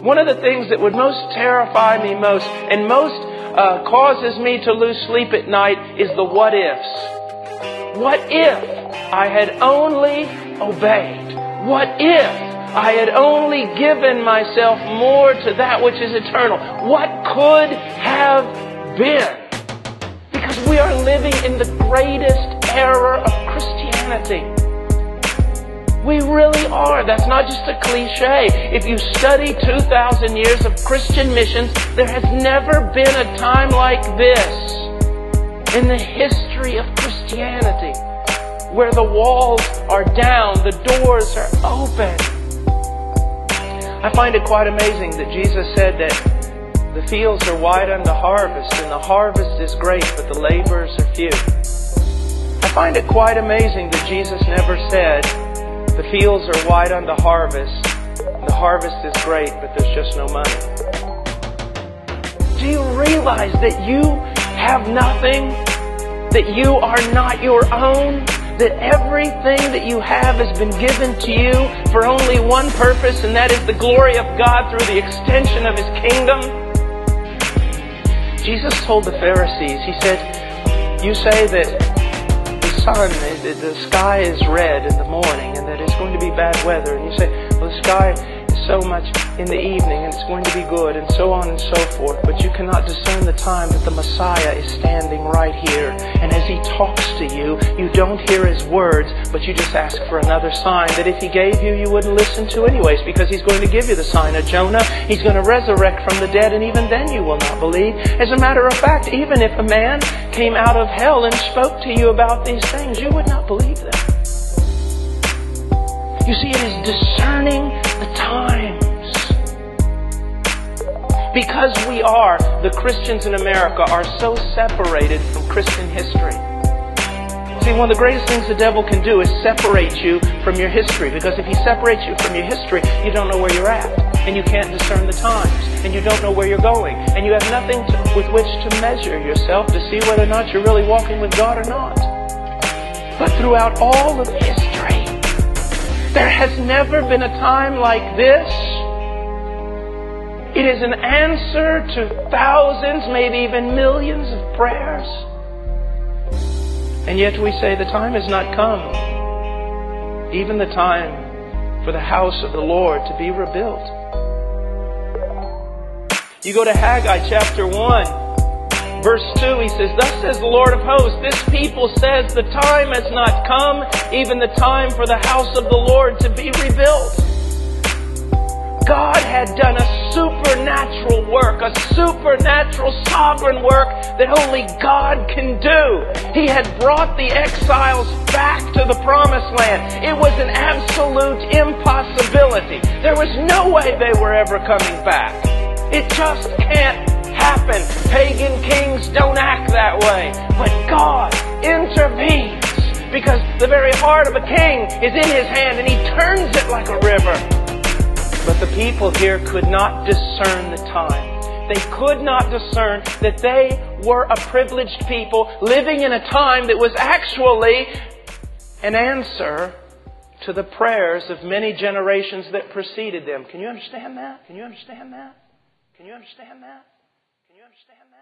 One of the things that would most terrify me most and most causes me to lose sleep at night is the what ifs. What if I had only obeyed? What if I had only given myself more to that which is eternal? What could have been? Because we are living in the greatest era of Christianity. We really are. That's not just a cliche. If you study 2,000 years of Christian missions, there has never been a time like this in the history of Christianity, where the walls are down, the doors are open. I find it quite amazing that Jesus said that the fields are wide unto harvest, and the harvest is great, but the laborers are few. I find it quite amazing that Jesus never said, the fields are wide unto harvest, the harvest is great, but there's just no money. Do you realize that you have nothing? That you are not your own? That everything that you have has been given to you for only one purpose, and that is the glory of God through the extension of His kingdom? Jesus told the Pharisees, He said, you say that the sky is red in the morning and that it's going to be bad weather. And you say, well, the sky is so much in the evening and it's going to be good, and so on and so forth. But you cannot discern the time that the Messiah is standing right here. And as He talks to you, you don't hear His words, but you just ask for another sign that if He gave you, you wouldn't listen to anyways, because He's going to give you the sign of Jonah. He's going to resurrect from the dead, and even then you will not believe. As a matter of fact, even if a man came out of hell and spoke to you about these things, you would not believe them. You see, it is discerning the times. Because the Christians in America are so separated from Christian history. See, one of the greatest things the devil can do is separate you from your history. Because if he separates you from your history, you don't know where you're at. And you can't discern the times. And you don't know where you're going. And you have nothing with which to measure yourself to see whether or not you're really walking with God or not. But throughout all of history, there has never been a time like this. It is an answer to thousands, maybe even millions of prayers. And yet we say the time has not come. Even the time for the house of the Lord to be rebuilt. You go to Haggai chapter 1, verse 2, he says, thus says the Lord of hosts, this people says the time has not come, even the time for the house of the Lord to be rebuilt. God had done a supernatural work, a supernatural sovereign work that only God can do. He had brought the exiles back to the promised land. It was an absolute impossibility. There was no way they were ever coming back. It just can't happen. Pagan kings don't act that way. But God intervenes because the very heart of a king is in His hand and He turns it like a river. But the people here could not discern the time. They could not discern that they were a privileged people living in a time that was actually an answer to the prayers of many generations that preceded them. Can you understand that? Can you understand that? Can you understand that? Can you understand that?